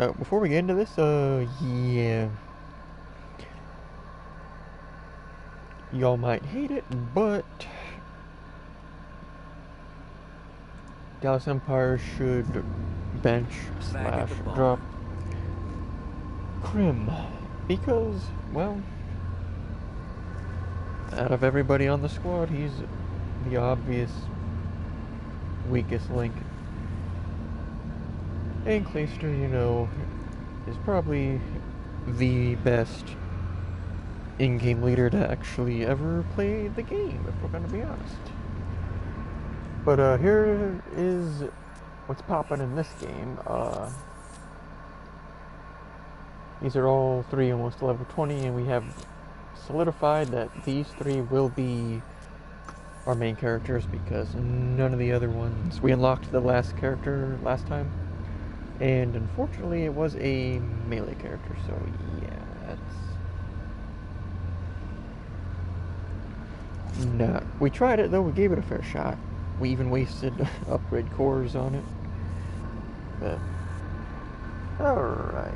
Before we get into this, yeah. Y'all might hate it, but Dallas Empire should bench slash drop Krim. Because, well, out of everybody on the squad, he's the obvious weakest link. And Clayster, you know, is probably the best in-game leader to actually ever play the game, if we're gonna be honest. But here is what's popping in this game. These are all three almost level 20, and we have solidified that these three will be our main characters because none of the other ones... We unlocked the last character last time, and unfortunately it was a melee character, so yeah, that's... No. We tried it though, we gave it a fair shot. We even wasted upgrade cores on it. But... Alright.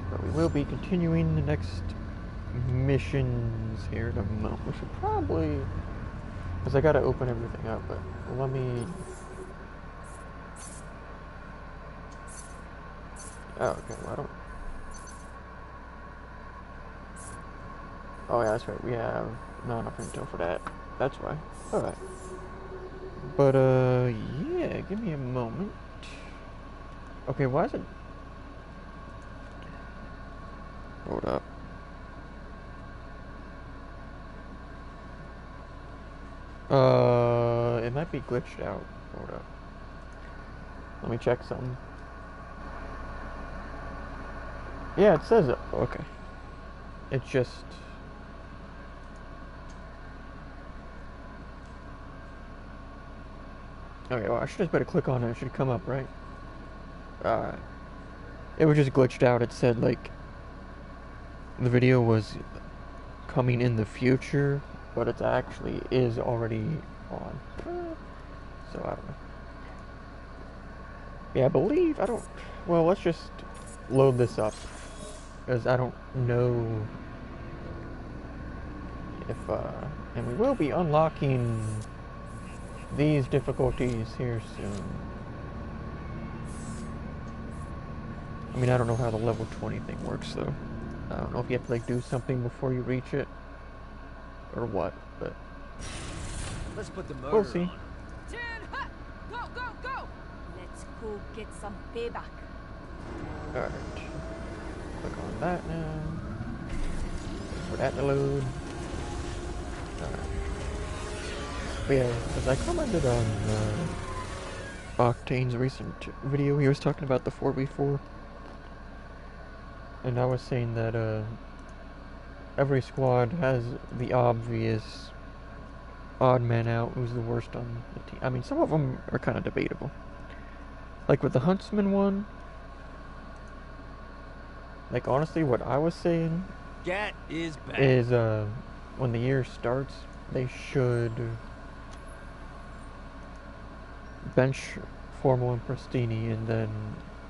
But we will be continuing the next missions here in a moment. We should probably... Because I gotta open everything up, but let me... Oh, okay, well, I don't... Oh yeah, that's right, we have not enough intel for that. That's why. Alright. But, yeah, give me a moment. Okay, why is it... Hold up. It might be glitched out. Hold up. Let me check something. Yeah, it says it. Okay. It's just... Okay, well, I should just better click on it. It should come up, right? Alright. It was just glitched out. It said, like... The video was coming in the future, but it actually is already on. So, I don't know. Yeah, I believe... I don't... Well, let's just load this up. Because I don't know if... And we will be unlocking these difficulties here soon. I mean, I don't know how the level 20 thing works, though. I don't know if you have to, like, do something before you reach it. Or what, but... Let's put the motor we'll see. on. Go, go, go! Let's go get some payback. Alright. Click on that now. Wait for that to load. Alright. But yeah, as I commented on Octane's recent video, he was talking about the 4v4. And I was saying that every squad has the obvious odd man out who's the worst on the team. I mean, some of them are kind of debatable. Like with the Huntsman one, like honestly what I was saying Gat is back. is when the year starts, they should bench Formal and Pristini and then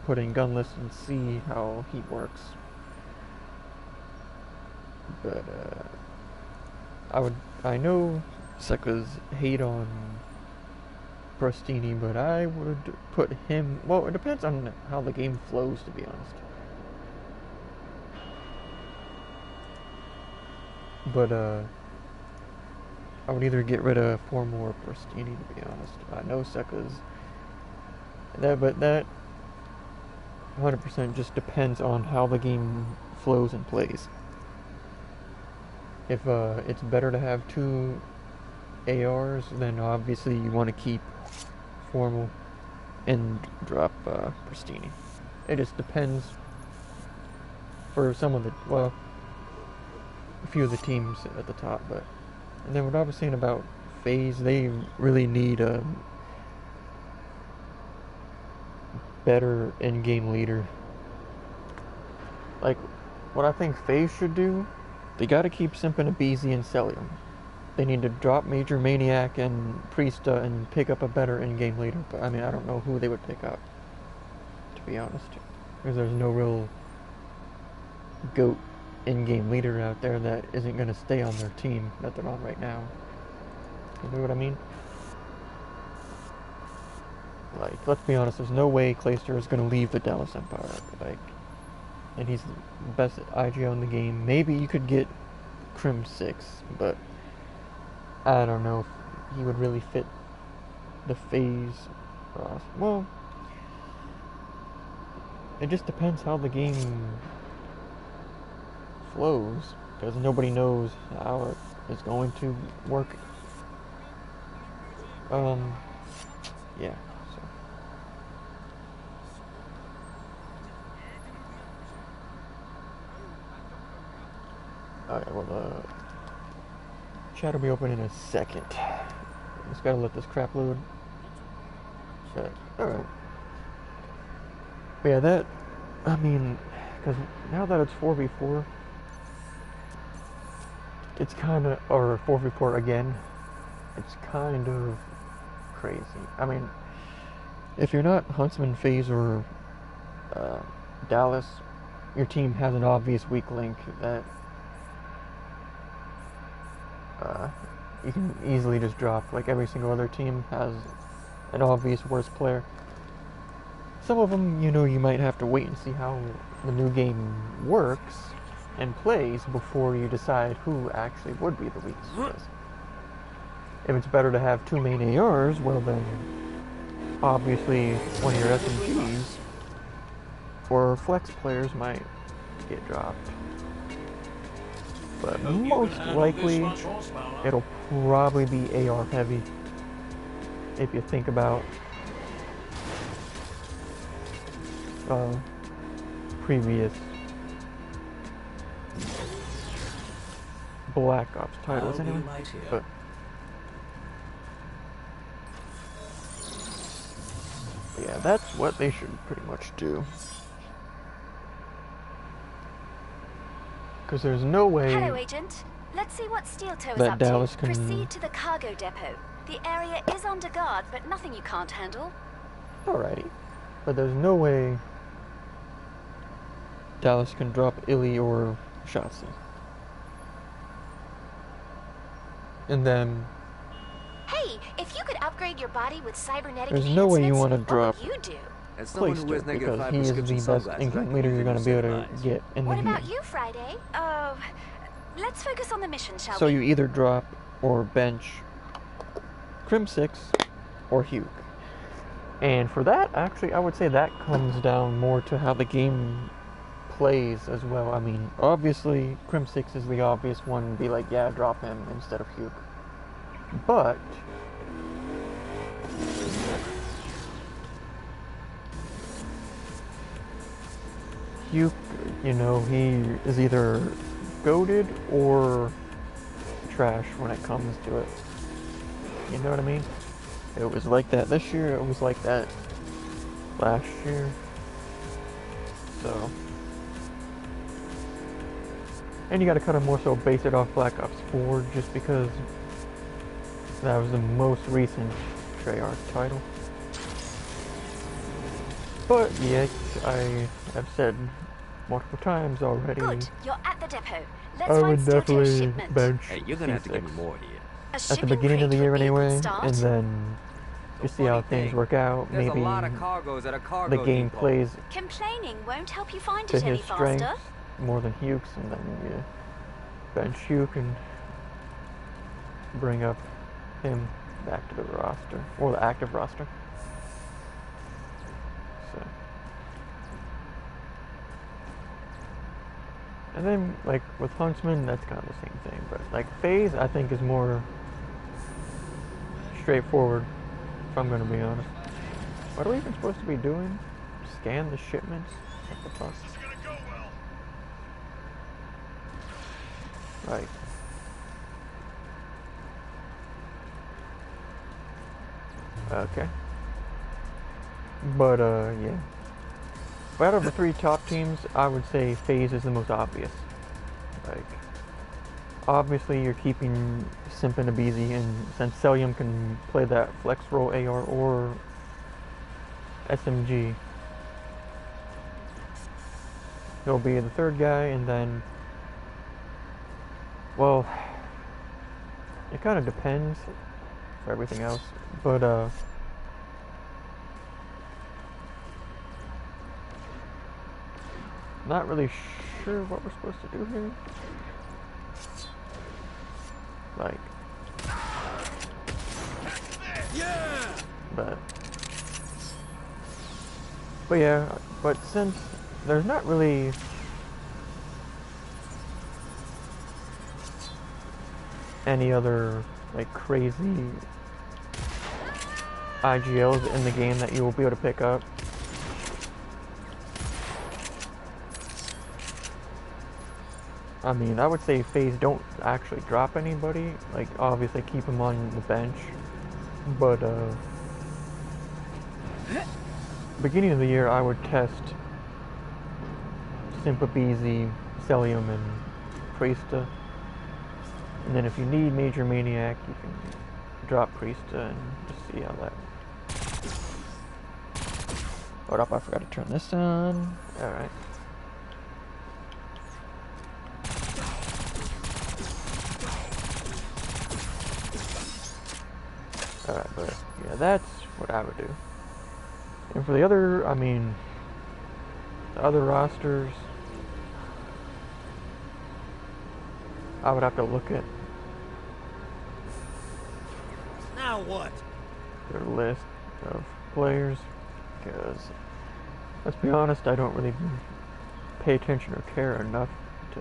put in Gunless and see how he works. But I know Sekka's hate on Pristini, but I would put him... Well, it depends on how the game flows, to be honest. But, I would either get rid of Formal or Pristini, to be honest. I know Sekka's... But that 100% just depends on how the game flows and plays. If it's better to have two ARs, then obviously you want to keep Formal and drop Pristini. It just depends for some of the, well, a few of the teams at the top. But and then what I was saying about FaZe, they really need a better in-game leader. Like, what I think FaZe should do, they gotta keep simping Abizi and Celium. They need to drop Major Maniac and Priesta and pick up a better in-game leader. But I mean, I don't know who they would pick up, to be honest. because there's no real GOAT in-game leader out there that isn't going to stay on their team that they're on right now. You know what I mean? Like, let's be honest, there's no way Clayster is going to leave the Dallas Empire. Like, and he's the best IGL in the game. Maybe you could get Crim 6, but I don't know if he would really fit the FaZe roster. Well, it just depends how the game flows, because nobody knows how it is going to work. Yeah. Alright, well, chat will be open in a second. Just gotta let this crap load. Alright. But yeah, I mean, because now that it's 4v4, it's kind of, or 4v4 again, it's kind of crazy. I mean, if you're not Huntsman, FaZe, or Dallas, your team has an obvious weak link that you can easily just drop. Like every single other team has an obvious worst player. Some of them, you know, you might have to wait and see how the new game works and plays before you decide who actually would be the weakest. Because if it's better to have two main ARs, well then, obviously one of your SMGs or flex players might get dropped. But most likely, it'll probably be AR heavy. If you think about previous Black Ops titles anyway. But yeah, that's what they should pretty much do. Because there's no way. Hello, Agent. Let's see what Steel Toe is that up Dallas to. can Proceed to the cargo depot. The area is under guard, but nothing you can't handle. Alrighty. But there's no way Dallas can drop Illy or Shotzi. And then Hey, if you could upgrade your body with cybernetic there's no way you want to what drop would you do? As someone who Clayster, wears negative because 5 he is prescription the best sunglasses, I in-game can leader use you're going to be able to advice. get in the What game. about you, Friday? Oh, let's focus on the mission, shall So we? you either drop or bench Crim 6 or Hugh. And for that, actually, I would say that comes down more to how the game plays as well. I mean, obviously, Crim 6 is the obvious one. Be like, yeah, drop him instead of Hugh. But Hugh, you know, he is either goated or trash when it comes to it. You know what I mean? It was like that this year, it was like that last year. So. And you gotta kind of more so base it off Black Ops 4 just because that was the most recent Treyarch title. But yeah, I have said multiple times already. Good, you're at the depot. Let's I find would Steel Toe's definitely shipment. bench Hey, you're gonna have to give me C6 more here. A at the shipping beginning of the crate year would be a good anyway, start. and then you see how things work out. There's Maybe a lot of cargoes at a cargo the game depot. plays Complaining won't help you find to it any his strengths faster. more than Hughes, and then you bench Hugh and bring up him back to the roster, or the active roster. So. And then, like, with Huntsman, that's kind of the same thing. But, like, FaZe, I think, is more straightforward, if I'm going to be honest. What are we even supposed to be doing? Scan the shipments? What the fuck? Right. Okay. But, yeah. Out of the three top teams, I would say FaZe is the most obvious. Like, obviously you're keeping Simp and Abizi, and since Celium can play that flex role AR or SMG, he'll be the third guy, and then, well, it kind of depends for everything else, but not really sure what we're supposed to do here. Like, Yeah. but yeah, but since there's not really any other like crazy IGLs in the game that you will be able to pick up, I mean, I would say phase don't actually drop anybody. Like, obviously keep them on the bench, but beginning of the year I would test Sympabeezy, Celium, and Priesta. And then if you need Major Maniac, you can drop Priesta and just see how that... Hold up, I forgot to turn this on. Alright. Alright, but yeah, that's what I would do. And for the other, I mean, the other rosters, I would have to look at Now what? their list of players, because let's be honest, I don't really pay attention or care enough to,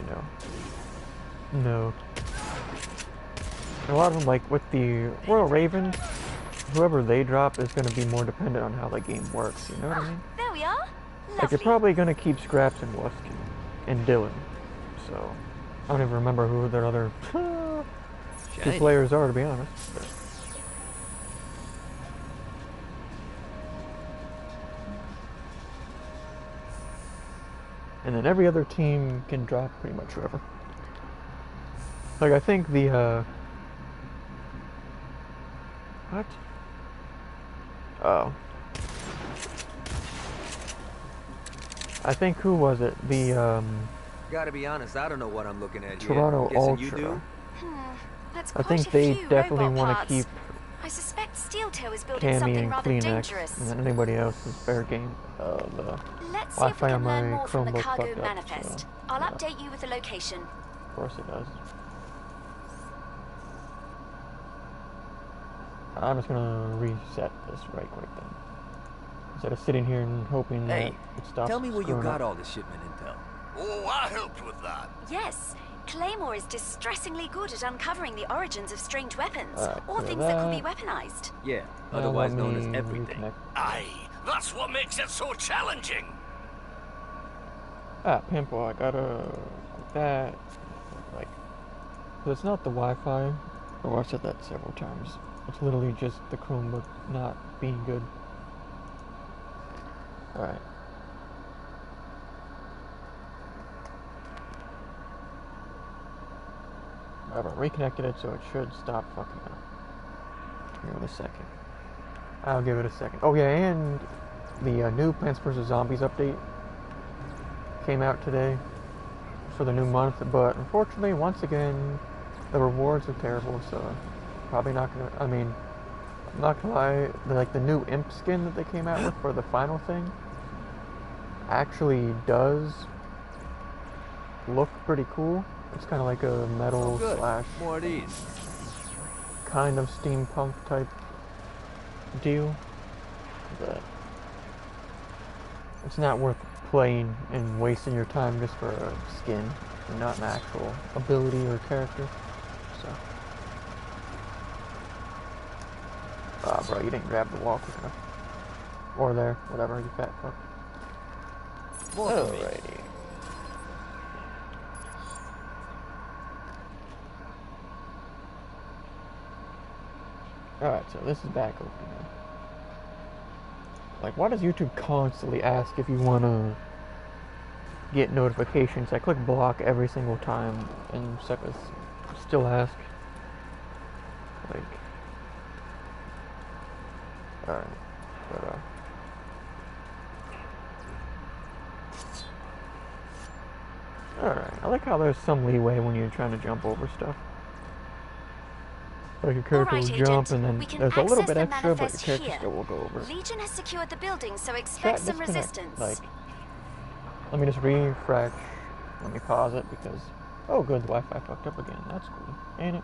know. And a lot of them, like with the Royal Ravens, whoever they drop is going to be more dependent on how the game works, you know what I mean? There we are. Like, Lovely. you're probably going to keep Scraps and Wusky and Dylan, so I don't even remember who their other two Shiny. players are, to be honest. But. And then every other team can drop pretty much whoever. Like, I think the, what? Oh. I think, who was it? The, Gotta be honest, I don't know what I'm looking at here. Toronto Guessing you Ultra. do? That's I quite think a they few definitely robot want to parts. keep I suspect Steel Toe is building Cammy something and rather Kleenex, dangerous. and then anybody else is fair game. The Let's see if we Wi-Fi on can learn my more from the Chromebook cargo fucked up, manifest. so, I'll yeah. update you with the location. Of course it does. I'm just gonna reset this right quick then. Instead of sitting here and hoping Hey, that it stops tell me where you screwing got up. all this shipment intel. Oh, I helped with that. Yes, Claymore is distressingly good at uncovering the origins of strange weapons, Alright, or so things that could be that- weaponized. Yeah, Now otherwise let known as me everything. reconnect. Aye, that's what makes it so challenging. Ah, Pimple, I gotta that like, 'cause it's not the Wi-Fi. Oh, I've said that several times. It's literally just the Chromebook not being good. Alright. I've reconnected it, so it should stop fucking up. Give it a second. I'll give it a second. Oh yeah, and the new Plants vs. Zombies update came out today for the new month, but unfortunately, once again, the rewards are terrible, so probably not gonna, I mean, I'm not gonna lie, the new imp skin that they came out with for the final thing actually does look pretty cool. It's kind of like a metal Oh, good. slash More of these. kind of steampunk type deal, but it's not worth playing and wasting your time just for a skin and not an actual ability or character. So, bro, you didn't grab the wall quick enough, or there, whatever, you fat fuck. More for me. Alrighty. Alright, so this is back open now. Like, why does YouTube constantly ask if you want to get notifications? I click block every single time, and suckers still ask. Like, alright, but Alright, I like how there's some leeway when you're trying to jump over stuff. Like your character will jump and then there's a little bit extra, but your character still will go over. Legion has secured the building, so expect some resistance. Like, let me just refresh. Let me pause it because, oh good, the Wi-Fi fucked up again. That's cool. Ain't it?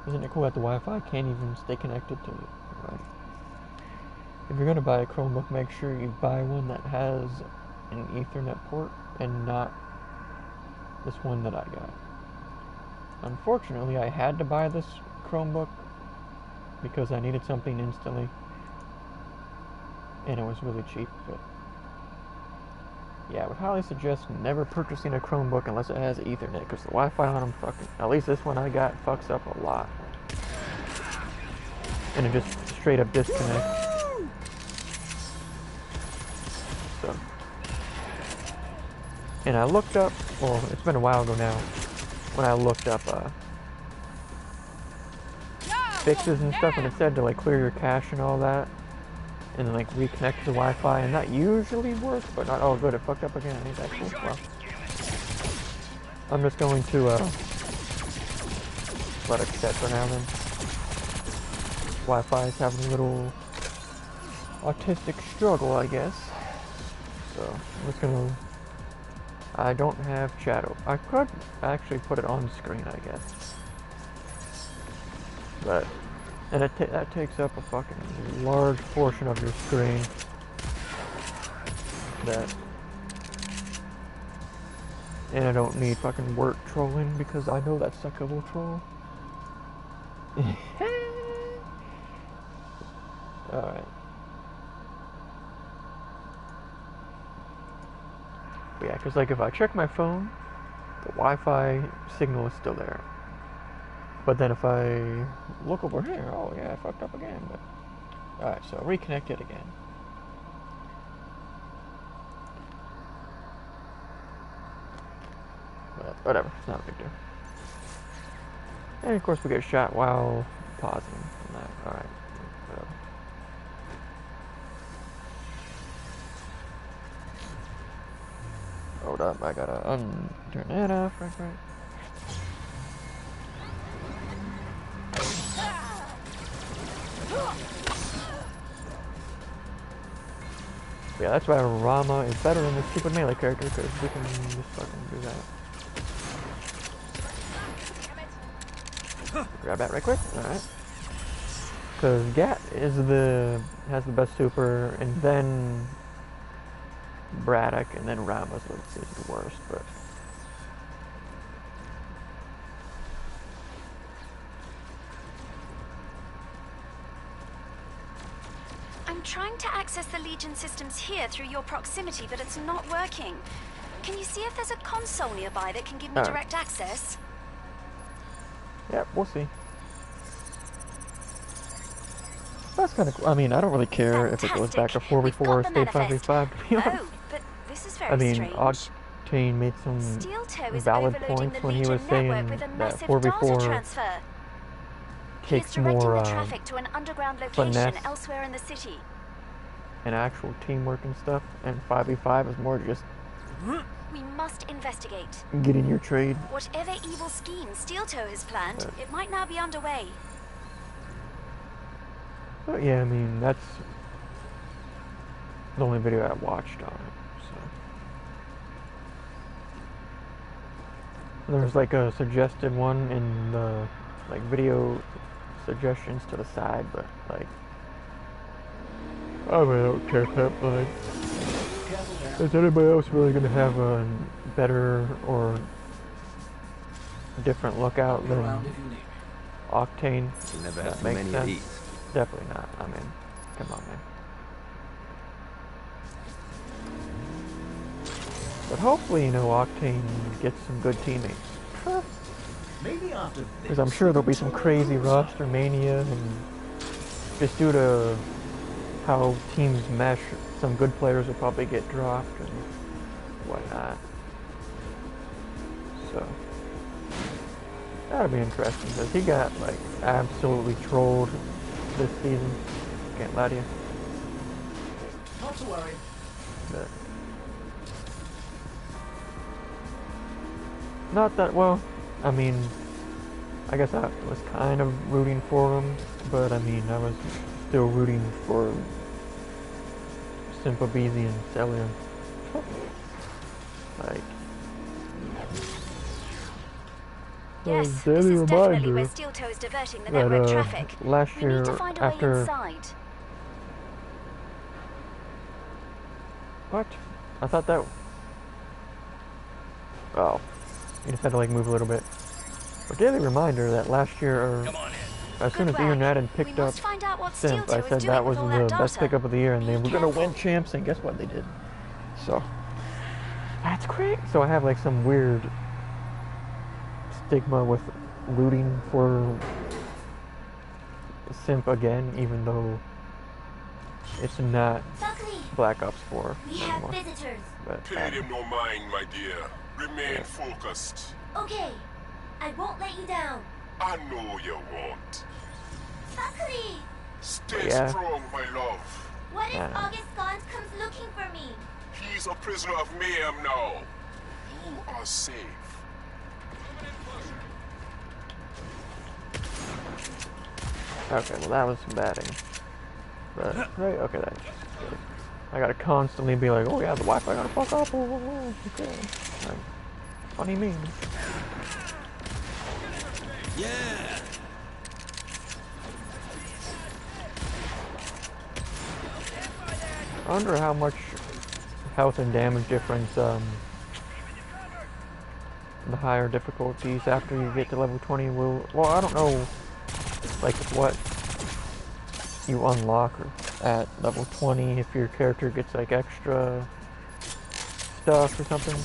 Isn't it cool that the Wi-Fi can't even stay connected to it? Right. If you're gonna buy a Chromebook, make sure you buy one that has an Ethernet port and not this one that I got. Unfortunately, I had to buy this Chromebook because I needed something instantly, and it was really cheap. But yeah, I would highly suggest never purchasing a Chromebook unless it has Ethernet, because the Wi-Fi on them fucking, at least this one I got, fucks up a lot, and it just straight up disconnects. So, and I looked up, well, it's been a while ago now, when I looked up fixes and stuff, and it said to like clear your cache and all that, and then like reconnect to the Wi-Fi, and that usually works, but not. Oh good, it fucked up again. Ain't that cool? Well, I'm just going to let it set for now then. Wi-Fi is having a little autistic struggle, I guess. So I'm just gonna. I don't have chat. I could actually put it on screen, I guess. But, and that takes up a fucking large portion of your screen. And I don't need fucking work trolling because I know that sucker will troll. Alright. But yeah, because like if I check my phone, the Wi-Fi signal is still there. But then if I look over here, oh yeah, I fucked up again. But alright, so reconnect it again. But whatever, it's not a big deal. And of course we get shot while pausing from that. Alright, whatever. Hold up, I gotta turn that off, right. Yeah, that's why Rama is better than the stupid melee character, because we can just fucking do that. Grab that right quick, alright. Because Gat is has the best super, and then Braddock, and then Rama is the worst, but I'm trying to access the Legion systems here through your proximity, but it's not working. Can you see if there's a console nearby that can give me direct access? Yep, we'll see. That's kind of cool. I mean, I don't really care if it goes back to 4v4 or stay 5v5, to be honest. Oh, but this is very I mean, strange. Octane made some valid points when he was saying that 4v4 takes more finesse elsewhere in the city. and actual teamwork and stuff, and 5v5 is more just We must investigate. getting your trade. Whatever evil scheme Steel Toe has planned, it might now be underway. But yeah, I mean, that's the only video I watched on it, so. There's like a suggested one in the like video suggestions to the side, but like I don't care that much. Is anybody else really gonna have a better or different lookout than Octane? You never have That too makes many of sense. these. Definitely not. I mean, come on, man. But hopefully, you know, Octane gets some good teammates. Maybe after Because I'm sure there'll be some crazy roster mania, and just due to how teams mesh, some good players will probably get dropped and whatnot. So that'll be interesting, because he got like absolutely trolled this season. Can't lie to you. Not to worry. But Not that well. I mean, I guess I was kind of rooting for him, but I mean, I was still rooting for Symphobeezy and Celia. Like, Yes, daily this is definitely reminder where Steel Toe is diverting the that network traffic. last We year need to find a way after inside. what? I thought that. Oh, you just had to like move a little bit. But daily reminder that last year, Come on in. as soon Good as work. Ian had We picked up must find out what Steel Simp, Toe I is said doing that with was all that the best data. pickup of the year, and they Be were gonna careful. win champs, and guess what? They did. So that's great. So I have like some weird stigma with rooting for Simp again, even though it's not Buckley, Black Ops 4 we have anymore. visitors. But Pay them no mind, my dear. Remain focused. Okay, I won't let you down. I know you won't. Buckley, Stay Yeah. strong, my love. what if Yeah. August Gaunt comes looking for me? He's a prisoner of mayhem now. You are safe. okay, well that was batting. But right, okay, that's good. I gotta constantly be like, oh yeah, the Wi-Fi gotta fuck up. Oh, okay. Like, funny me. Yeah. I wonder how much health and damage difference the higher difficulties after you get to level 20 will. Well, I don't know, like what you unlock at level 20 if your character gets like extra stuff or something.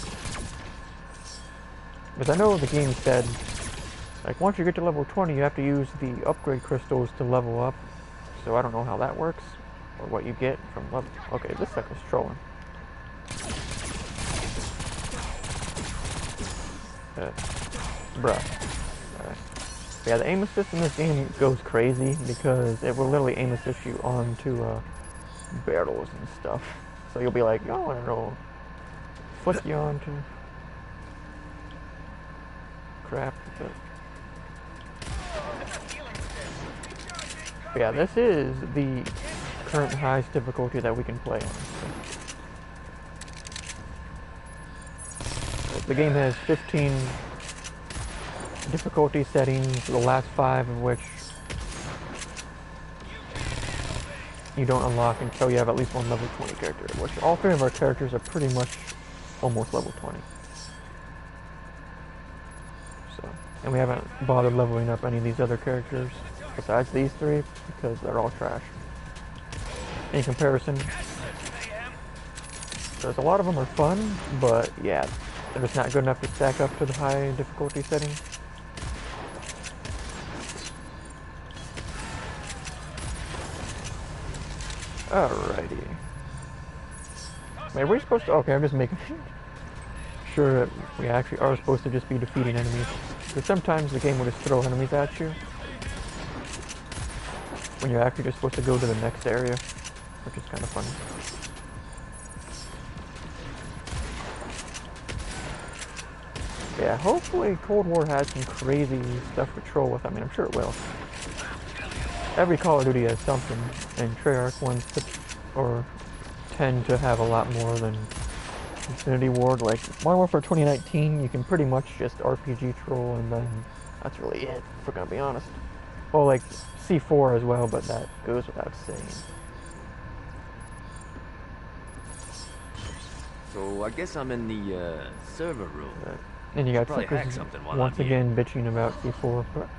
Because I know the game said, like once you get to level 20, you have to use the upgrade crystals to level up. So I don't know how that works. Or what you get from level. Okay, this sucker's trolling. Bruh. Yeah, the aim assist in this game goes crazy because it will literally aim assist you onto barrels and stuff. So you'll be like, oh, I don't know, flick you onto crap. But yeah, this is the current highest difficulty that we can play on. So the game has 15 difficulty settings, the last 5 of which you don't unlock until you have at least one level 20 character, which all 3 of our characters are pretty much almost level 20. So, and we haven't bothered leveling up any of these other characters besides these 3 because they're all trash. In comparison, because a lot of them are fun, but yeah, they're just not good enough to stack up to the high difficulty setting. Alrighty. Wait, are we supposed to? Okay, I'm just making sure that we actually are supposed to just be defeating enemies. Because sometimes the game will just throw enemies at you when you're actually just supposed to go to the next area, which is kind of funny. Yeah, hopefully Cold War has some crazy stuff to troll with. I mean, I'm sure it will. Every Call of Duty has something, and Treyarch ones tend to have a lot more than Infinity Ward. Like Modern Warfare 2019, you can pretty much just RPG troll, and then that's really it, if we're gonna be honest. Well, like C4 as well, but that goes without saying. So I guess I'm in the server room. And you got Probably hack suckers something while once I'm here. again bitching about C4, but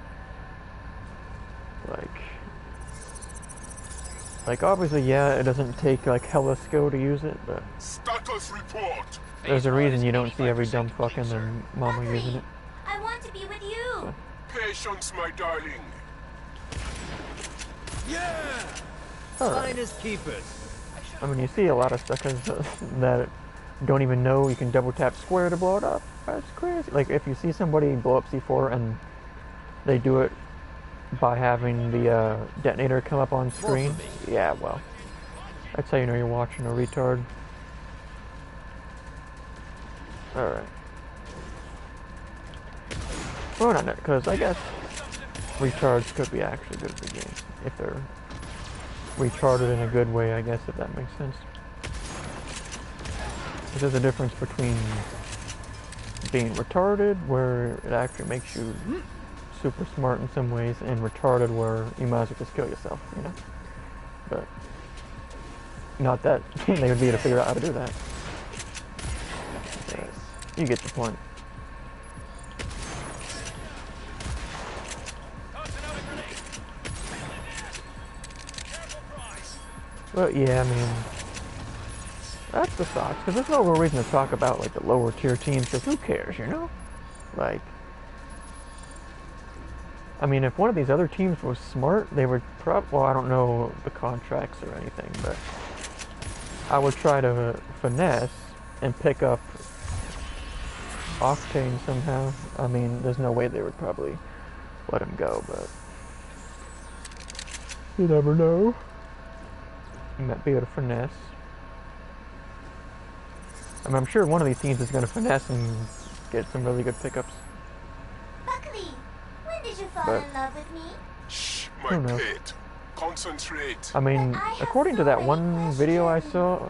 like obviously, yeah, it doesn't take like hella skill to use it, but Status report. there's a reason you don't see every dumb fuck and their mama Buckley, using it. I want to be with you. Patience, my darling. Yeah. Alright. Finest keepers. I mean, you see a lot of suckers that don't even know you can double tap square to blow it up. That's crazy. Like if you see somebody blow up C4 and they do it by having the detonator come up on screen, yeah, well, that's how you know you're watching a retard. Alright. Well, not because I guess retards could be actually good at the game if they're retarded in a good way. I guess if that makes sense. There's a difference between being retarded, where it actually makes you super smart in some ways, and retarded, where you might as well just kill yourself, you know? But not that they would be able to figure out how to do that. But you get the point. But yeah, I mean, that's the sucks, because there's no real reason to talk about like the lower tier teams, because who cares, you know? Like, I mean, if one of these other teams was smart, they would well, I don't know the contracts or anything, but I would try to finesse and pick up Octane somehow. I mean, there's no way they would probably let him go, but you never know. You might be able to finesse. I mean, I'm sure one of these teams is going to finesse and get some really good pickups. Buckley, when did you fall in love with me? Shh, my pet. Concentrate. I mean, according to that one video I saw,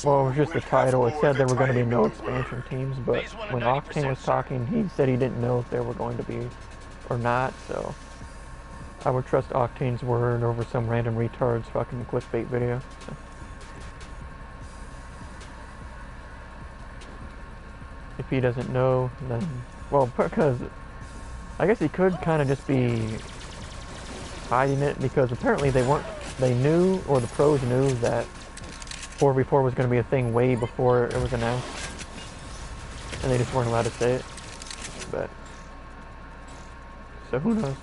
well, it was just the title, it said there were going to be no expansion teams, but when Octane was talking, he said he didn't know if there were going to be or not, so I would trust Octane's word over some random retard's fucking clickbait video. So. If he doesn't know, then, well, because I guess he could kind of just be hiding it, because apparently they knew, or the pros knew, that 4v4 was going to be a thing way before it was announced, and they just weren't allowed to say it. But so who knows?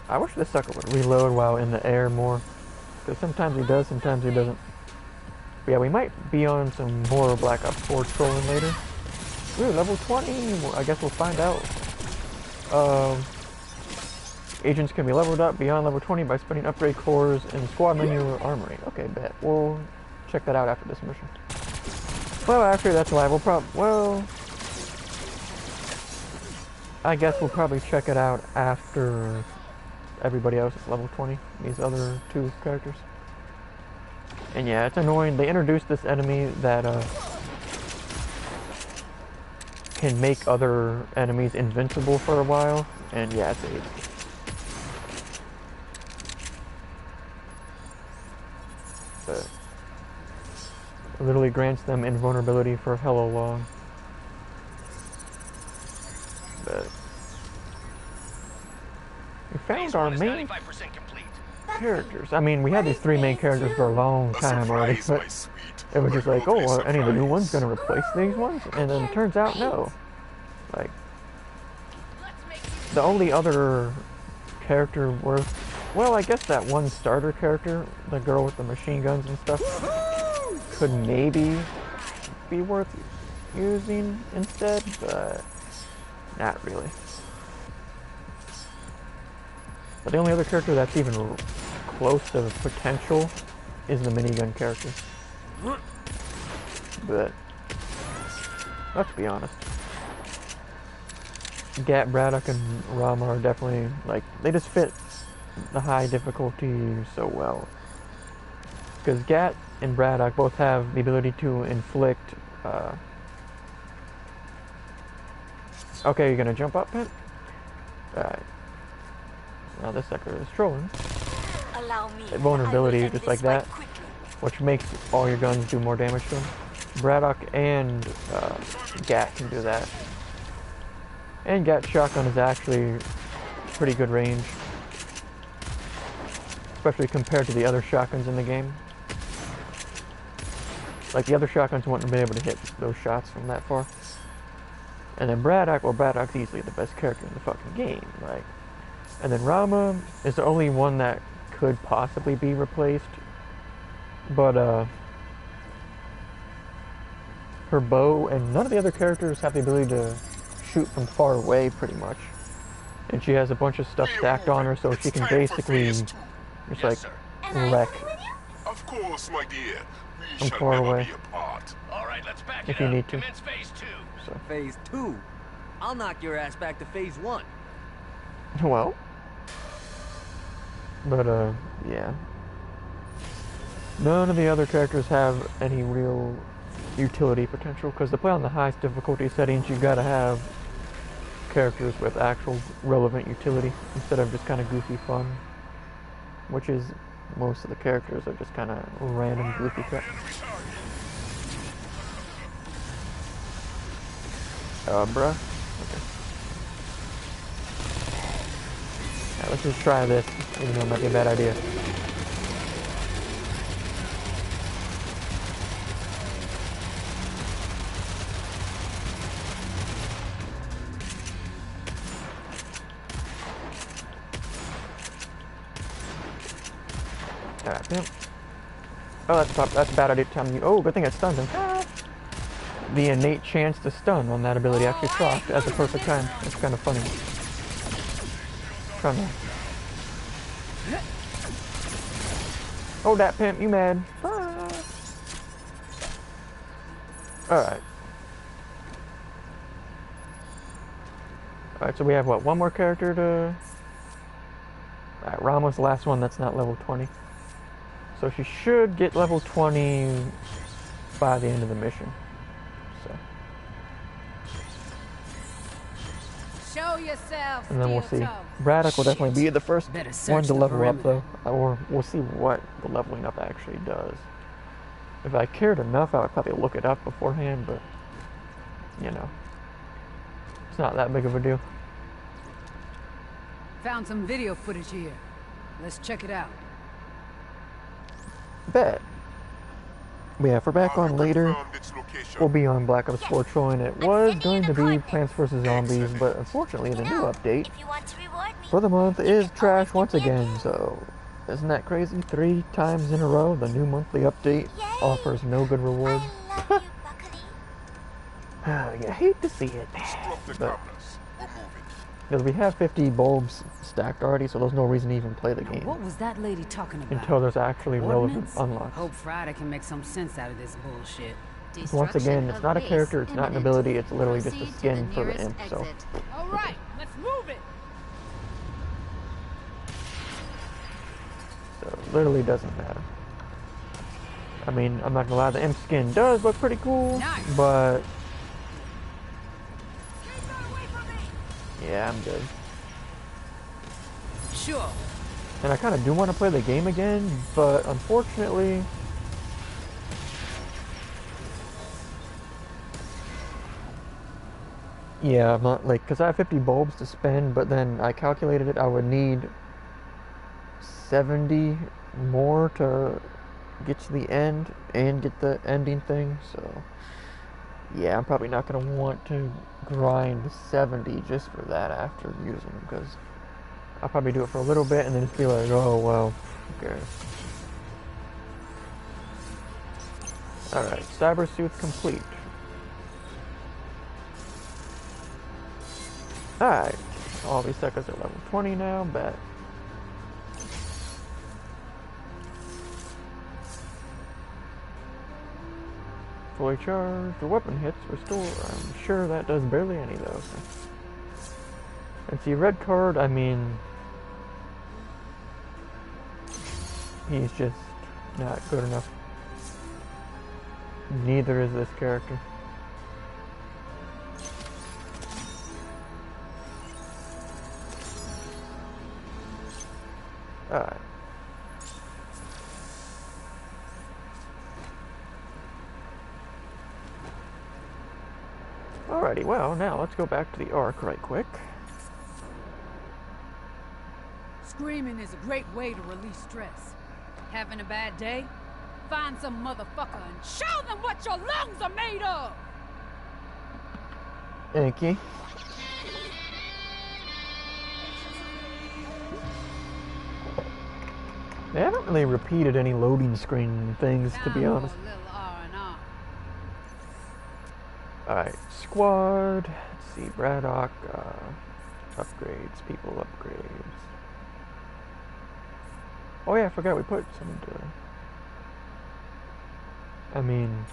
I wish this sucker would reload while in the air more, because sometimes he does, sometimes he doesn't. But yeah, we might be on some more Black Ops 4 trolling later. Ooh, level 20! I guess we'll find out. Agents can be leveled up beyond level 20 by spending upgrade cores in squad menu or armory. Okay, bet. We'll check that out after this mission. Well, actually, that's why well, I guess we'll probably check it out after everybody else is level 20, these other two characters. And yeah, it's annoying. They introduced this enemy that can make other enemies invincible for a while, and yeah, it's ages. But it literally grants them invulnerability for hella long. But we found our main characters. I mean, we had these three main characters for a long time already, but it was just like, oh, are any of the new ones going to replace these ones? And then it turns out, no. Like, the only other character worth, well, I guess that one starter character, the girl with the machine guns and stuff, could maybe be worth using instead, but not really. But the only other character that's even close to potential is the minigun character. But let's be honest, Gat, Braddock, and Rama are definitely, like, they just fit the high difficulty so well. Because Gat and Braddock both have the ability to inflict, okay, you're gonna jump up, Pimp? Alright. Now this sucker is trolling. Allow me. Vulnerability just like that, which makes all your guns do more damage to them. Braddock and Gat can do that. And Gat shotgun is actually pretty good range, especially compared to the other shotguns in the game. Like, the other shotguns wouldn't have been able to hit those shots from that far. And then Braddock, well, Braddock's easily the best character in the fucking game, like. And then Rama is the only one that could possibly be replaced, but her bow and none of the other characters have the ability to shoot from far away, pretty much. And she has a bunch of stuff stacked on her, so she can basically just like wreck. Of course, my dear. We from shall far never away. be apart. All right, let's back if you need to. Commence phase 2. So, Phase 2? I'll knock your ass back to phase 1. well, but yeah. None of the other characters have any real utility potential, because to play on the highest difficulty settings, you gotta have characters with actual relevant utility instead of just kind of goofy fun, which is most of the characters are just kind of random goofy crap. Bruh. Okay. Yeah, let's just try this, even though it might be a bad idea. Alright, yep. Oh, that's a bad idea telling you. Oh, good thing it stuns him. Ah. The innate chance to stun on that ability actually procced at the perfect time. It's kind of funny. Trying to... Oh, that pimp, you mad? Ah. Alright. Alright, so we have what? One more character to... Alright, Rama's the last one that's not level 20. So she should get level 20 by the end of the mission. So. Show yourself. And then we'll see. Braddock will definitely be the first one to level up though. Or we'll see what the leveling up actually does. If I cared enough, I would probably look it up beforehand, but you know. It's not that big of a deal. Found some video footage here. Let's check it out. Bet. But yeah, if we're back on later, we'll be on Black Ops 4 Troy, and it was going to be Plants vs. Zombies, but unfortunately the new update for the month is trash once again, so isn't that crazy? 3 times in a row, the new monthly update offers no good rewards. You hate to see it, but because we have 50 bulbs stacked already, so there's no reason to even play the game. What was that lady talking about? Until there's actually relevant unlocks. Hope Friday can make some sense out of this bullshit. Once again, it's not a character, it's not an ability, it's literally just a skin for the imp, so. Alright, let's move it! So it literally doesn't matter. I mean, I'm not gonna lie, the imp skin does look pretty cool, but yeah, I'm good. Sure. And I kind of do want to play the game again, but unfortunately, yeah, I'm not like, because I have 50 bulbs to spend, but then I calculated it, I would need 70 more to get to the end and get the ending thing, so yeah, I'm probably not going to want to grind 70 just for that after using them, because I'll probably do it for a little bit and then just be like, oh, well, who cares? Alright, Cyber Suit complete. Alright, all these suckers are level 20 now, bet. Fully charged, the weapon hits restore. I'm sure that does barely any though. And see, red card, I mean, he's just not good enough. Neither is this character. Alright. Alrighty, well, now let's go back to the Ark right quick. Screaming is a great way to release stress. Having a bad day? Find some motherfucker and show them what your lungs are made of! Thank you. They haven't really repeated any loading screen things, to be honest. Alright, squad. Let's see, Braddock, upgrades, people upgrades. Oh yeah, I forgot we put some into... I mean...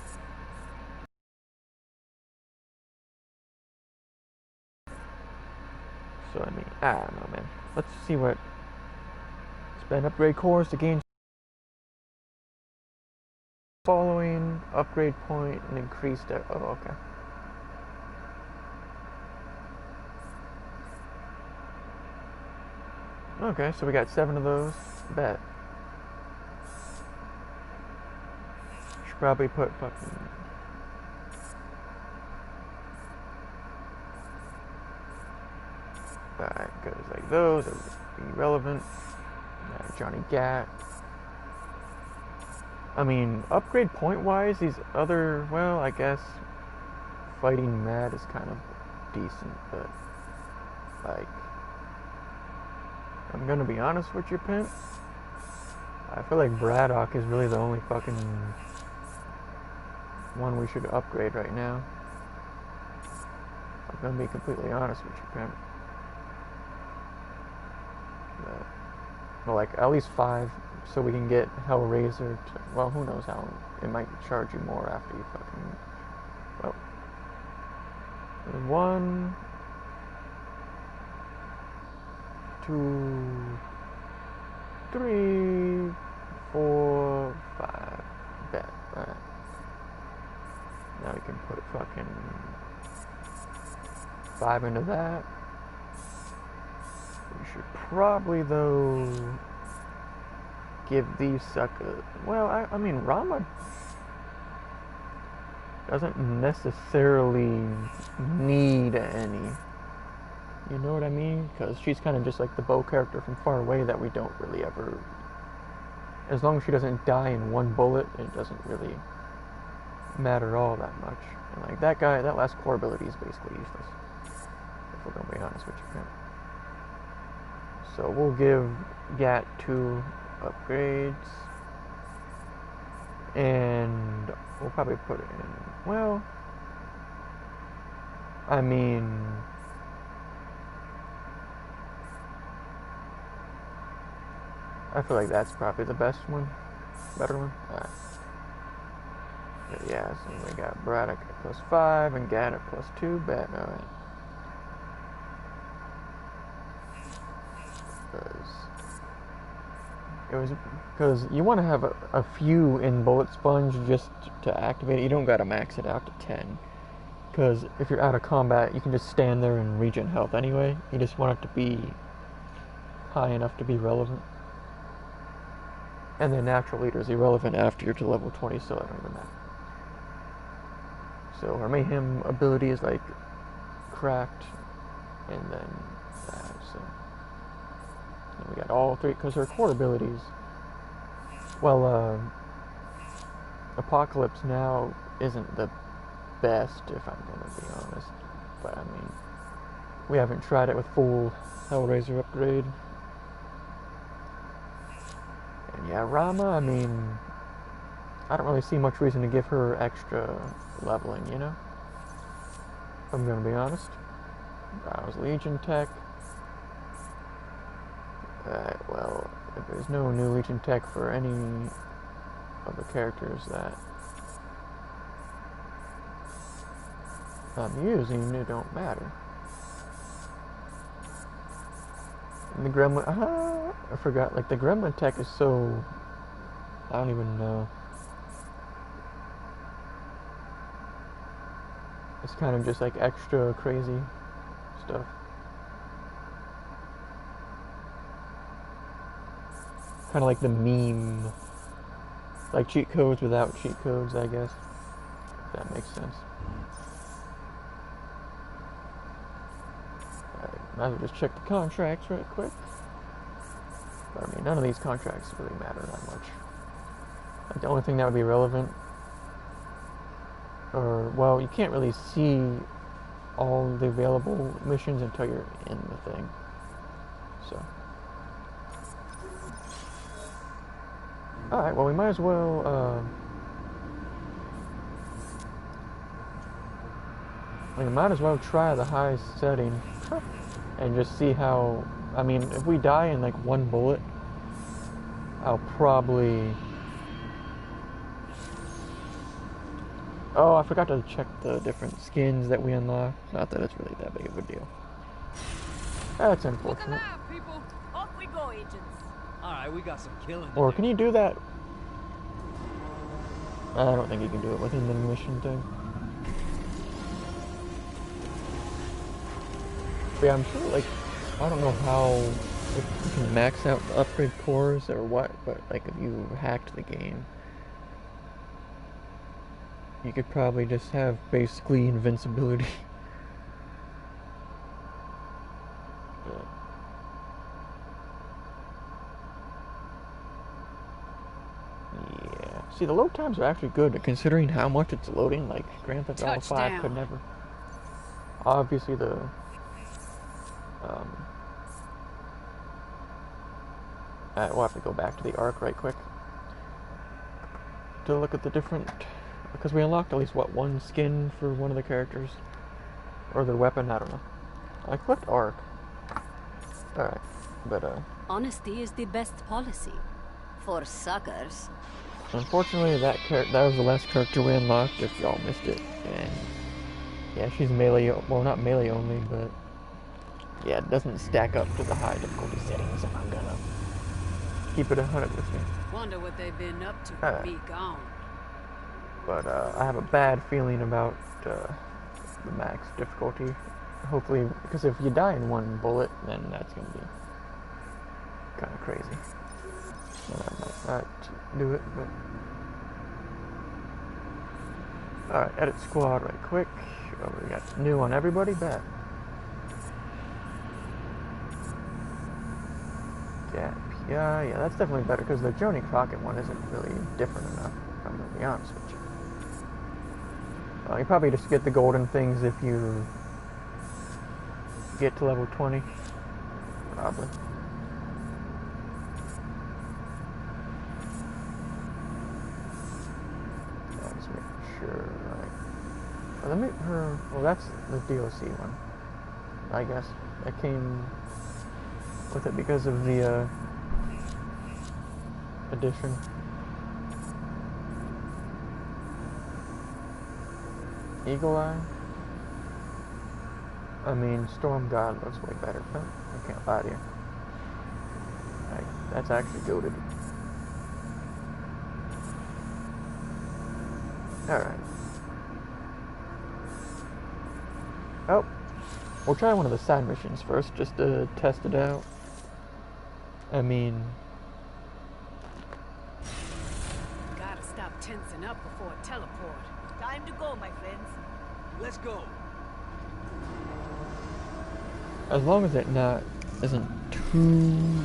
I don't know, man. Let's see what. Spend upgrade cores to gain following upgrade point and increase their. Oh, okay. Okay, so we got 7 of those. Bet. Should probably put fucking. Alright, goes like those. That would be relevant. Johnny Gat. I mean, upgrade point wise, these other. Well, I guess. Fighting Mad is kind of decent, but. Like. I'm gonna be honest with you, Pimp. I feel like Braddock is really the only fucking one we should upgrade right now. I'm gonna be completely honest with you, Pimp. But, well, like, at least 5, so we can get Hellraiser to, well, who knows how, it might charge you more after you fucking, well, 1, 2, 3, 4, 5. Bet. Alright. Now we can put fucking 5 into that. We should probably, though, give these suckers. Well, I mean, Rama doesn't necessarily need any. You know what I mean? Because she's kind of just like the bow character from far away that we don't really ever. As long as she doesn't die in 1 bullet, it doesn't really matter all that much. And like that guy, that last core ability is basically useless. If we're gonna be honest with you, man. So we'll give Gat 2 upgrades. And we'll probably put it in. Well, I mean. I feel like that's probably the best one. Better one. Alright. Yeah, so we got Braddock at +5 and Gat at +2. Bet. Alright. Because you want to have a few in Bullet Sponge just to activate it. You don't got to max it out to 10. Because if you're out of combat, you can just stand there and regen health anyway. You just want it to be high enough to be relevant. And the natural leader is irrelevant after you're to level 20, so I don't even matter. So our Mayhem ability is like cracked, and then that, so. And we got all 3, because her core abilities, well, Apocalypse Now isn't the best, if I'm going to be honest. But I mean, we haven't tried it with full Hellraiser upgrade. And yeah, Rama, I mean, I don't really see much reason to give her extra leveling, you know? If I'm gonna be honest. Browse Legion Tech. Well, if there's no new Legion Tech for any of the characters that I'm using, it don't matter. And the Gremlin, I forgot, like the Gremlin Tech is so, I don't even know. It's kind of just like extra crazy stuff. Kind of like the meme, like cheat codes without cheat codes, I guess, if that makes sense. Might as well just check the contracts right quick. But I mean, none of these contracts really matter that much. Like the only thing that would be relevant, or well, you can't really see all the available missions until you're in the thing. So, all right. Well, we might as well. We might as well try the high setting. And just see how, I mean, if we die in like 1 bullet, I'll probably, oh, I forgot to check the different skins that we unlock. Not that it's really that big of a deal. That's Look unfortunate. alive, people. Off we go, agents. Alright, we got some killing to Or do. can you do that? I don't think you can do it within the mission thing. But yeah, I'm sure, like, I don't know how, if you can max out the upgrade cores or what, but, like, if you hacked the game, you could probably just have basically invincibility. Yeah. See, the load times are actually good, considering how much it's loading. Like, Grand Theft Auto 5 could Touchdown. never. Obviously, the we'll have to go back to the Ark right quick to look at the different, because we unlocked at least what, one skin for one of the characters, or the weapon. I don't know. I clicked Ark. All right, but Honesty is the best policy. For suckers. unfortunately, that was the last character we unlocked, if y'all missed it. And yeah, she's melee, well, not melee only, but yeah, it doesn't stack up to the high difficulty settings if I'm gonna keep it 100 with me. Wonder what they've been up to Alright. to be gone. But I have a bad feeling about the max difficulty. Hopefully, because if you die in one bullet, then that's gonna be kind of crazy. And I might not do it, but... Alright, edit squad right quick. Oh, we got new on everybody, bet. Gap, yeah, that's definitely better, because the Joni Crockett one isn't really different enough, if I'm gonna be honest with you. You probably just get the golden things if you get to level 20, probably. Let's make sure, right. Well, that's the DLC one, I guess. That came with it because of the edition. Eagle Eye? I mean, Storm God looks way better, but I can't lie to you. That's actually goated. Alright. Oh, we'll try one of the side missions first, just to test it out. I mean... Gotta stop tensing up before a teleport. Time to go, my friends. Let's go. as long as it isn't too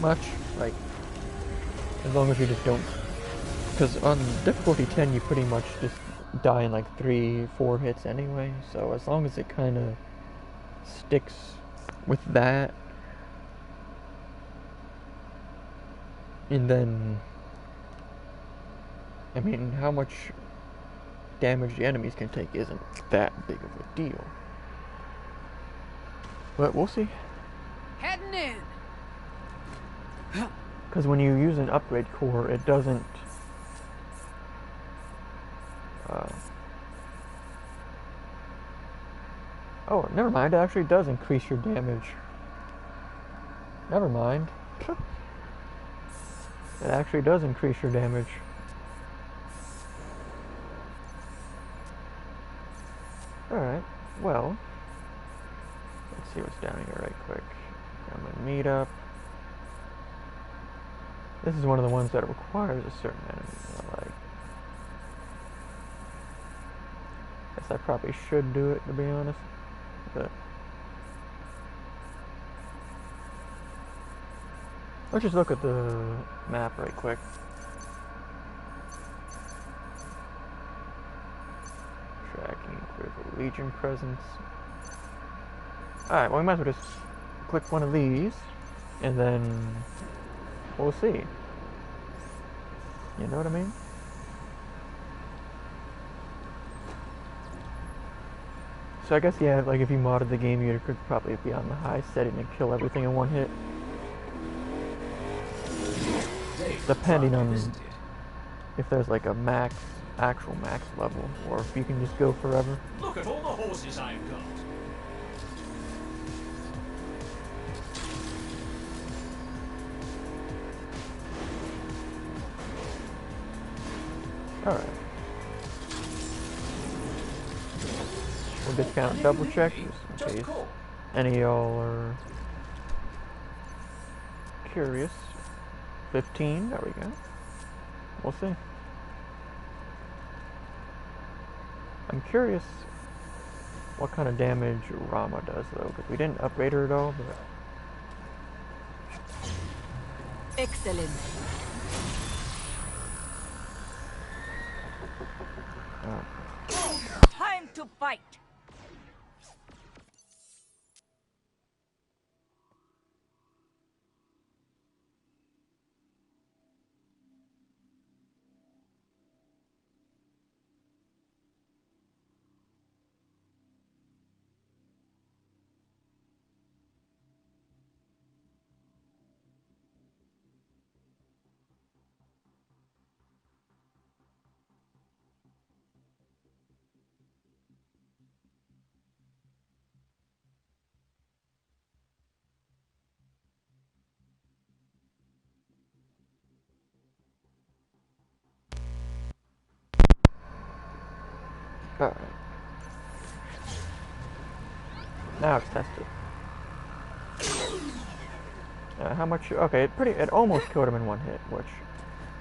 much, like, as long as you just don't, because on difficulty 10 you pretty much just die in like 3-4 hits anyway, so as long as it kind of sticks with that, and then, I mean, how much damage the enemies can take isn't that big of a deal. But we'll see. Heading in. Because when you use an upgrade core, it doesn't... oh, never mind. It actually does increase your damage. Never mind. It actually does increase your damage. Alright, well... let's see what's down here right quick. I'm gonna meet up. This is one of the ones that requires a certain enemy. Like, guess I probably should do it, to be honest. But let's just look at the map right quick. Tracking critical Legion presence. Alright, well, we might as well just click one of these, and then we'll see. You know what I mean? So I guess, yeah, like if you modded the game, you could probably be on the high setting and kill everything in one hit. Depending on if there's like a actual max level, or if you can just go forever. Look at all the horses I've got. Alright. We'll discount double check just in case any of y'all are curious. 15, there we go. We'll see. I'm curious what kind of damage Rama does though, because we didn't upgrade her at all, but... Excellent. Time to fight. Alright. Now it's tested. How much? Okay, it almost killed him in one hit, which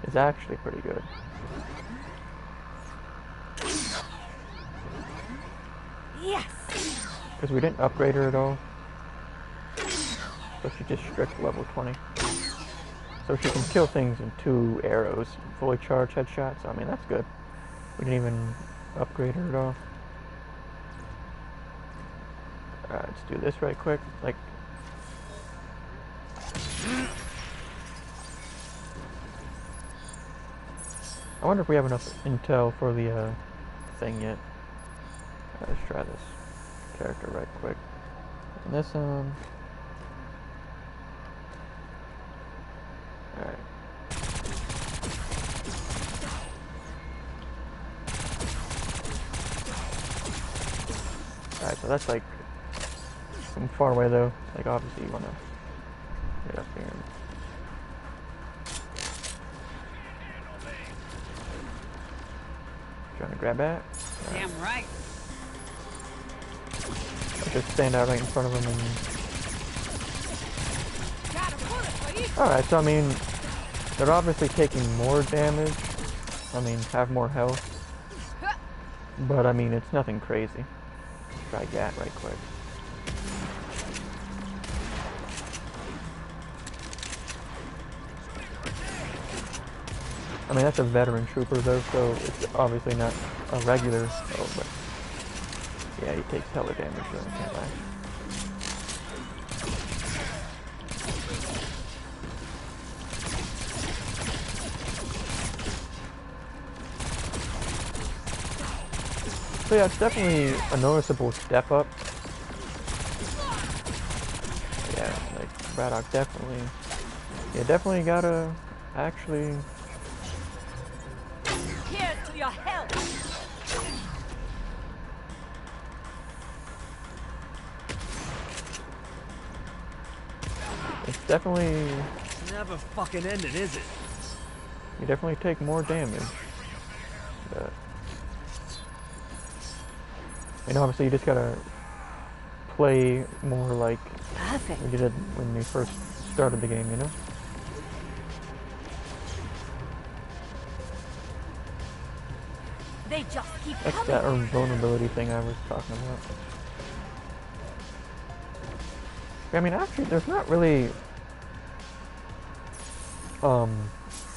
is actually pretty good. Yes. Because we didn't upgrade her at all. So she just strict level 20. So she can kill things in 2 arrows, fully charged headshots. I mean, that's good. We didn't even upgrade her at all. Alright, let's do this right quick. Like, I wonder if we have enough intel for the thing yet. Let's try this character right quick. And this on. Alright. Alright, so that's like from far away though. Like obviously you wanna get up here and trying to grab that. Damn right. Just stand out right in front of him and... Got a bullet for each. Alright, so I mean, they're obviously taking more damage. I mean, have more health. But I mean, it's nothing crazy. Try Gat right quick. I mean, that's a veteran trooper though, so it's obviously not a regular. Oh, but yeah, he takes hella damage though, I can't lie. So yeah, it's definitely a noticeable step up. Yeah, like Braddock definitely gotta actually. Here to your help. It's definitely. It's never fucking ending, is it? You definitely take more damage. But, and obviously you just gotta play more like Perfect. you did when you first started the game, you know? They just keep That's coming. that vulnerability thing I was talking about. I mean, actually, there's not really,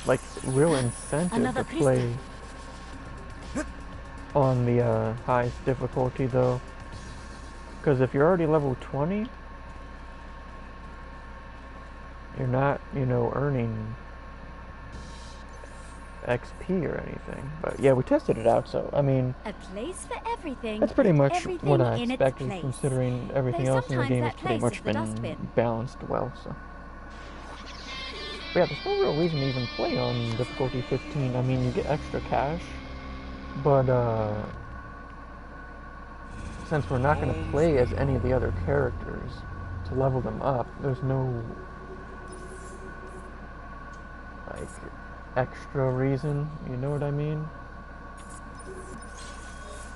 like, real incentive Another to play on the highest difficulty, though. Because if you're already level 20, you're not, you know, earning XP or anything. But yeah, we tested it out, so I mean, A place for everything. that's pretty much everything what I in its expected, place. considering everything Though else in the sometimes game has that pretty place much is the been dustbin. balanced well. So, but yeah, there's no real reason to even play on difficulty 15. I mean, you get extra cash, but since we're not going to play as any of the other characters to level them up, there's no like extra reason. You know what I mean?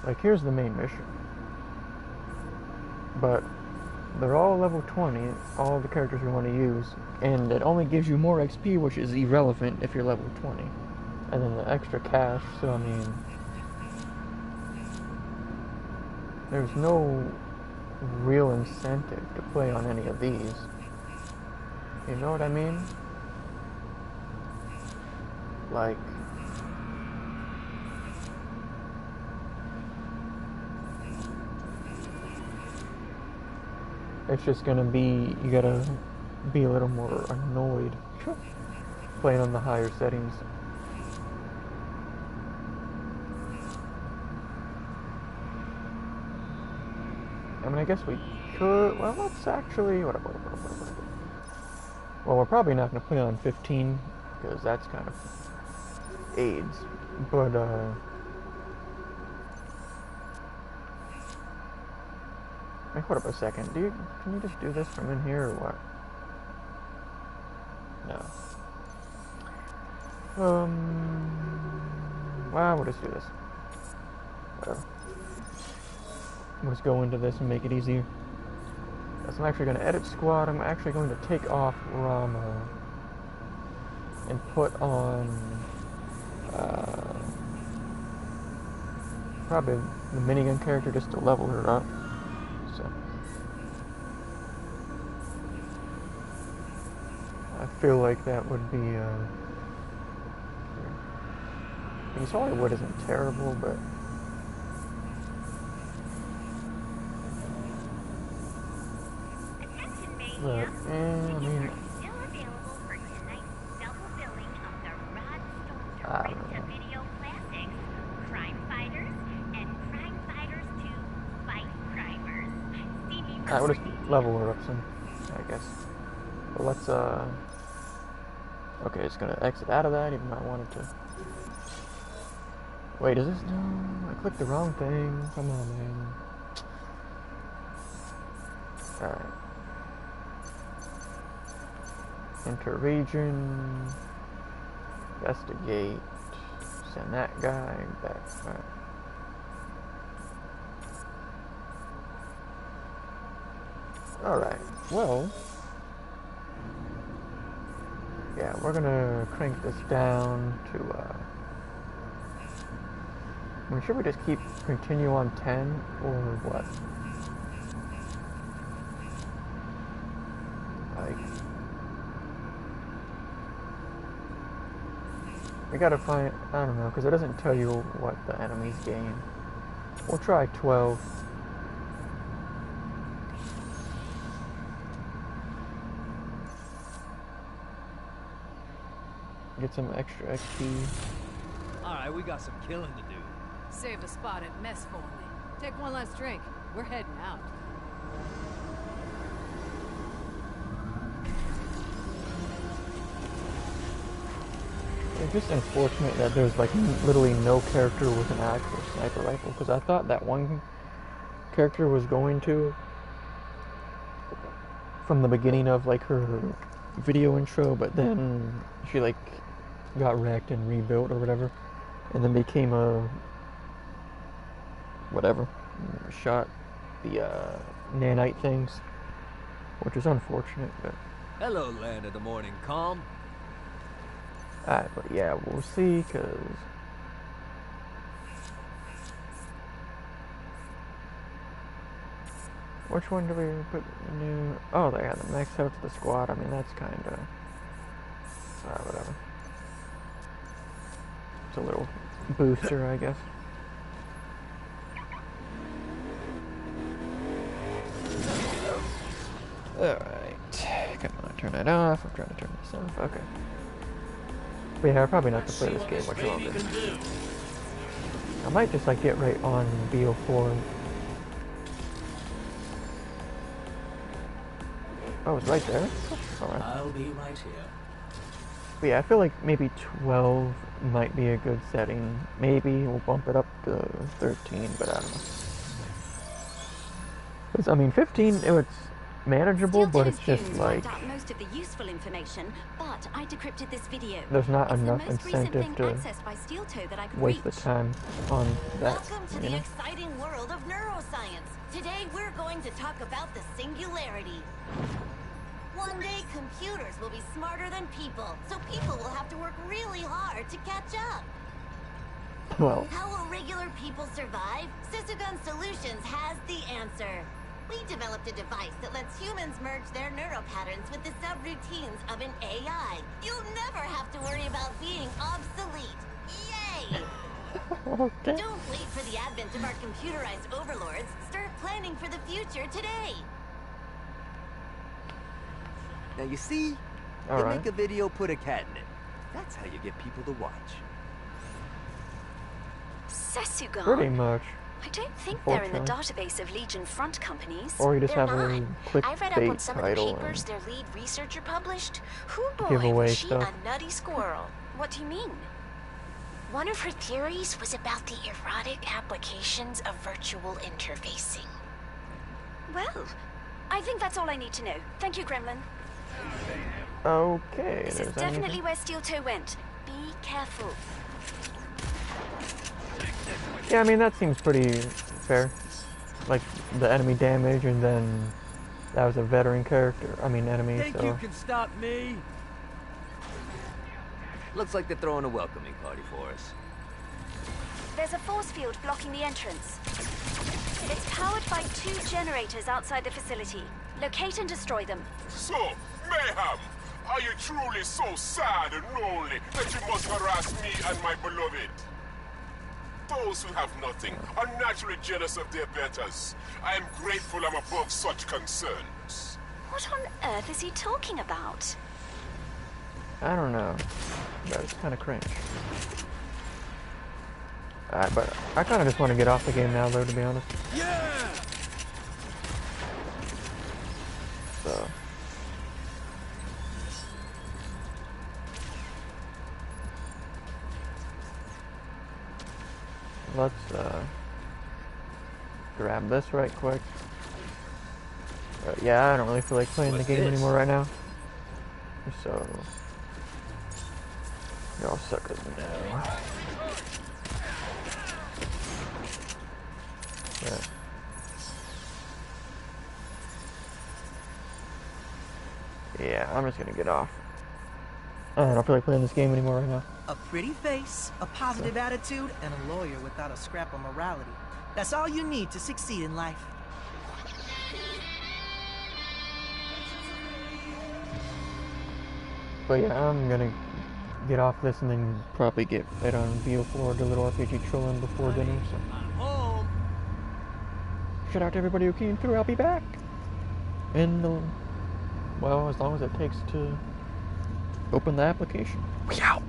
Like, here's the main mission. But they're all level 20, all the characters you want to use, and it only gives you more XP, which is irrelevant if you're level 20. And then the extra cash, so I mean, there's no real incentive to play on any of these. You know what I mean? Like, it's just gonna be, you gotta be a little more annoyed playing on the higher settings. I mean, I guess we could, well, let's actually, well, we're probably not gonna play on 15, because that's kind of AIDS, but, Hey, hold up a second. Can you just do this from in here or what? No. Well, we'll just do this. Whatever. We'll just go into this and make it easier. So I'm actually going to edit squad. I'm actually going to take off Rama and put on probably the minigun character just to level her up. So I feel like that would be East Hollywood isn't terrible, but I mean, I don't know. I would just level her up some, I guess. But let's, okay, it's gonna exit out of that, even though I wanted to. Wait, is this? No, I clicked the wrong thing. Come on, man. Alright. Enter region. Investigate. Send that guy back. Alright. Alright, well, yeah, we're gonna crank this down to, I mean, should we just continue on 10, or what? Like, we gotta find, I don't know, because it doesn't tell you what the enemies gain. We'll try 12. Get some extra XP. Alright, we got some killing to do. Save a spot at mess for me. Take one last drink. We're heading out. It's just unfortunate that there's like literally no character with an actual sniper rifle, because I thought that one character was going to, from the beginning of like her video intro, but then she like got wrecked and rebuilt or whatever, and then became a whatever, shot the nanite things, which is unfortunate, but Hello, land of the morning calm. alright, but yeah, we'll see, because which one do we put new? Oh, they got the max out to the squad. I mean, that's kind of whatever. It's a little booster, I guess. Alright. Come on, turn that off. I'm trying to turn this off. Okay. But yeah, I'm probably not going to play this game much longer. I might just like get right on BO4. Oh, it's right there? Alright. I'll be right here. But yeah, I feel like maybe 12 might be a good setting. Maybe we'll bump it up to 13, but I don't know. 'Cause, I mean, 15, manageable, but it's Steeltoe's just tunes like wiped out most of the useful information, but I decrypted this video. there's not It's enough the most recent incentive thing to accessed by Steeltoe that I could waste reach. the time on that. Welcome to You the know? exciting world of neuroscience. Today we're going to talk about the singularity. One day computers will be smarter than people, so people will have to work really hard to catch up. Well, How will regular people survive? Sysagon Solutions has the answer. We developed a device that lets humans merge their neuropatterns with the subroutines of an AI. You'll never have to worry about being obsolete. Yay! okay. Don't wait for the advent of our computerized overlords. Start planning for the future today. Now you see, you Alright. make a video, put a cat in it. That's how you get people to watch. Sesugan? Pretty much. I don't think they're in the Unfortunately. database of Legion front companies. Or you just They're have a not. really I read up on clickbait some of the title papers and their lead researcher published. Who boy, give away was she stuff. a nutty squirrel. What do you mean? One of her theories was about the erotic applications of virtual interfacing. Well, I think that's all I need to know. Thank you, Gremlin. Okay. This is there's definitely anything. where Steeltoe went. Be careful. Yeah, I mean that seems pretty fair. Like the enemy damage, and then that was a veteran character. I mean enemy. Think So you can stop me? Looks like they're throwing a welcoming party for us. There's a force field blocking the entrance. It's powered by 2 generators outside the facility. Locate and destroy them. So, Mayhem, are you truly so sad and lonely that you must harass me and my beloved? Those who have nothing are naturally jealous of their betters. I am grateful I'm above such concerns. What on earth is he talking about? I don't know. That was kind of cringe. But I kind of just want to get off the game now, though, to be honest. Yeah! So. Let's grab this right quick. Yeah, I don't really feel like playing What's the game this? anymore right now. So, y'all suckers know. Right. Yeah, I'm just gonna get off. I don't feel like playing this game anymore right now. A pretty face, a positive attitude, and a lawyer without a scrap of morality. That's all you need to succeed in life. But yeah, I'm gonna get off this and then probably get fed on BO4 or the little RPG trolling before dinner. So I'm home. shout out to everybody who came through. I'll be back. And well, as long as it takes to open the application. We out.